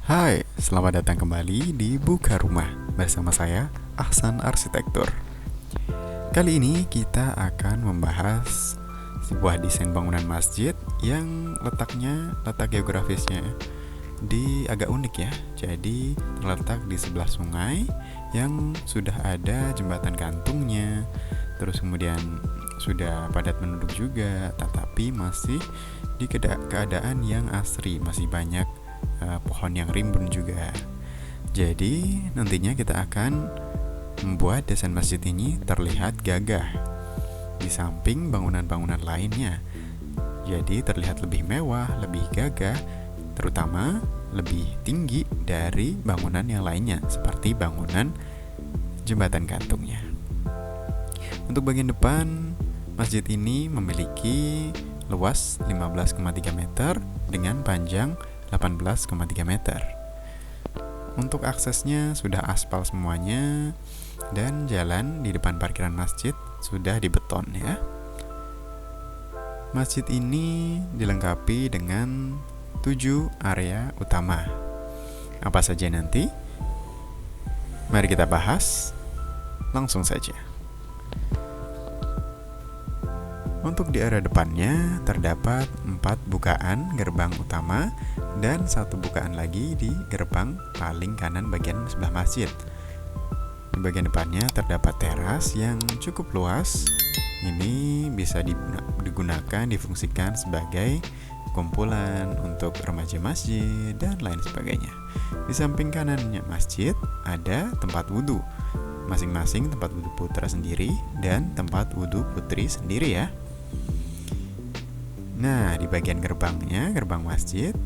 Hai, selamat datang kembali di Buka Rumah bersama saya, Ahsan Arsitektur. Kali ini kita akan membahas sebuah desain bangunan masjid yang letak geografisnya agak unik ya. Jadi terletak di sebelah sungai yang sudah ada jembatan gantungnya, terus kemudian sudah padat penduduk juga, tetapi masih di keadaan yang asri, masih banyak pohon yang rimbun juga. Jadi nantinya kita akan membuat desain masjid ini terlihat gagah di samping bangunan-bangunan lainnya. Jadi terlihat lebih mewah, lebih gagah, terutama lebih tinggi dari bangunan yang lainnya seperti bangunan jembatan gantungnya. Untuk bagian depan, masjid ini memiliki luas 15,3 meter dengan panjang 18,3 meter. Untuk aksesnya sudah aspal semuanya dan jalan di depan parkiran masjid sudah dibeton ya. Masjid ini dilengkapi dengan 7 area utama. Apa saja nanti? Mari kita bahas langsung saja. Untuk di area depannya terdapat 4 bukaan gerbang utama dan 1 bukaan lagi di gerbang paling kanan bagian sebelah masjid. Di bagian depannya terdapat teras yang cukup luas. Ini bisa difungsikan sebagai kumpulan untuk remaja masjid dan lain sebagainya. Di samping kanannya masjid ada tempat wudhu, masing-masing tempat wudhu putra sendiri dan tempat wudhu putri sendiri ya. Nah, di bagian gerbangnya, gerbang masjid,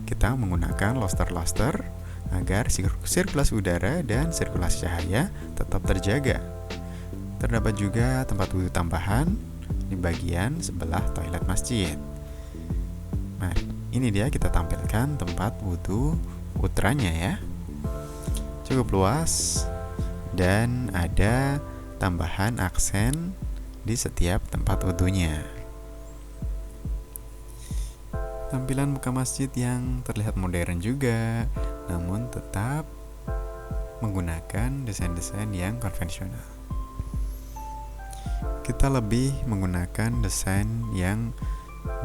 kita menggunakan loster-loster agar sirkulasi udara dan sirkulasi cahaya tetap terjaga. Terdapat juga tempat wudhu tambahan di bagian sebelah toilet masjid. Nah, ini dia kita tampilkan tempat wudhu putranya ya. Cukup luas dan ada tambahan aksen di setiap tempat wudhunya. Tampilan muka masjid yang terlihat modern juga, namun tetap menggunakan desain-desain yang konvensional. Kita lebih menggunakan desain yang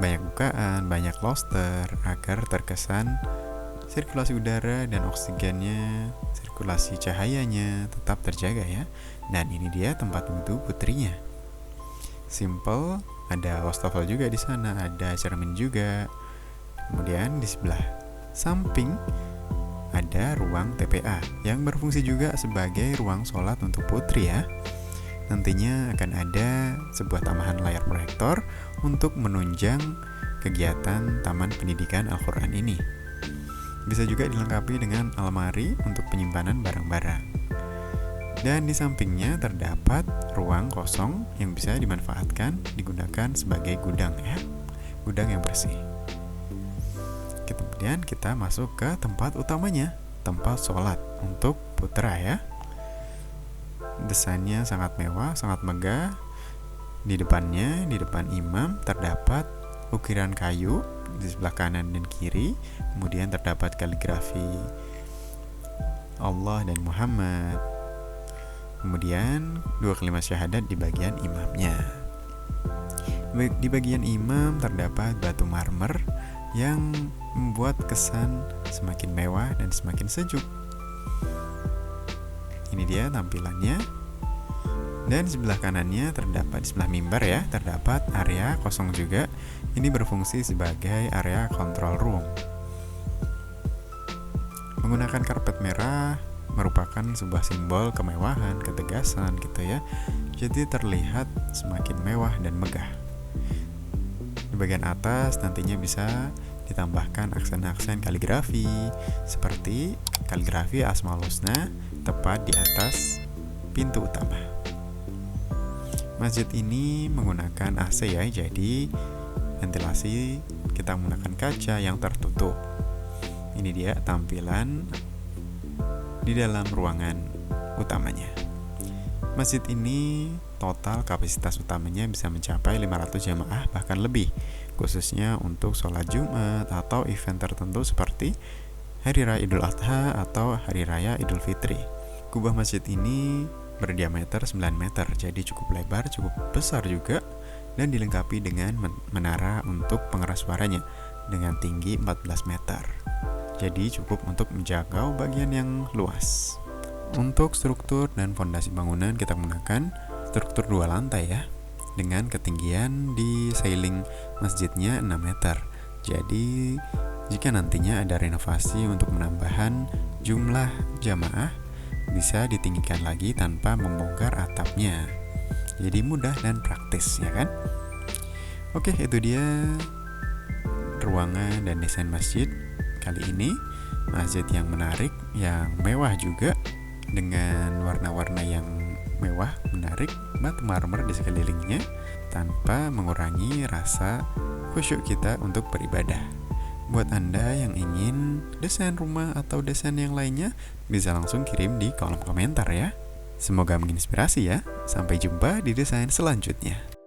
banyak bukaan, banyak loster agar terkesan sirkulasi udara dan oksigennya, sirkulasi cahayanya tetap terjaga ya. Dan ini dia tempat wudhu putrinya. Simple, ada wastafel juga di sana, ada cermin juga. Kemudian di sebelah samping ada ruang TPA yang berfungsi juga sebagai ruang sholat untuk putri ya. Nantinya akan ada sebuah tambahan layar proyektor untuk menunjang kegiatan Taman Pendidikan Al-Quran ini. Bisa juga dilengkapi dengan almari untuk penyimpanan barang-barang. Dan di sampingnya terdapat ruang kosong yang bisa dimanfaatkan digunakan sebagai gudang ya. Gudang yang bersih. Kemudian kita masuk ke tempat utamanya, tempat sholat untuk putra ya. Desainnya sangat mewah, sangat megah. Di depannya, di depan imam terdapat ukiran kayu di sebelah kanan dan kiri. Kemudian terdapat kaligrafi Allah dan Muhammad. Kemudian 2 kalimat syahadat di bagian imamnya. Di bagian imam terdapat batu marmer yang membuat kesan semakin mewah dan semakin sejuk. Ini dia tampilannya. Dan di sebelah kanannya terdapat, di sebelah mimbar ya, terdapat area kosong juga. Ini berfungsi sebagai area control room. Menggunakan karpet merah merupakan sebuah simbol kemewahan, ketegasan gitu ya. Jadi terlihat semakin mewah dan megah. Di bagian atas nantinya bisa ditambahkan aksen-aksen kaligrafi seperti kaligrafi Asmaul Husna tepat di atas pintu utama. Masjid ini menggunakan AC ya, jadi ventilasi kita menggunakan kaca yang tertutup. Ini dia tampilan di dalam ruangan utamanya. Masjid ini total kapasitas utamanya bisa mencapai 500 jamaah bahkan lebih, khususnya untuk sholat Jumat atau event tertentu seperti Hari Raya Idul Adha atau Hari Raya Idul Fitri. Kubah masjid ini berdiameter 9 meter, jadi cukup lebar, cukup besar juga, dan dilengkapi dengan menara untuk pengeras suaranya dengan tinggi 14 meter. Jadi cukup untuk menjangkau bagian yang luas. Untuk struktur dan fondasi bangunan kita menggunakan struktur 2 lantai ya, dengan ketinggian di ceiling masjidnya 6 meter. Jadi jika nantinya ada renovasi untuk menambahkan jumlah jamaah, bisa ditinggikan lagi tanpa membongkar atapnya. Jadi mudah dan praktis ya kan? Oke, itu dia ruangan dan desain masjid kali ini. Masjid yang menarik, yang mewah juga, dengan warna-warna yang mewah, menarik, batu marmer di sekelilingnya, tanpa mengurangi rasa khusyuk kita untuk beribadah. Buat Anda yang ingin desain rumah atau desain yang lainnya, bisa langsung kirim di kolom komentar ya. Semoga menginspirasi ya. Sampai jumpa di desain selanjutnya.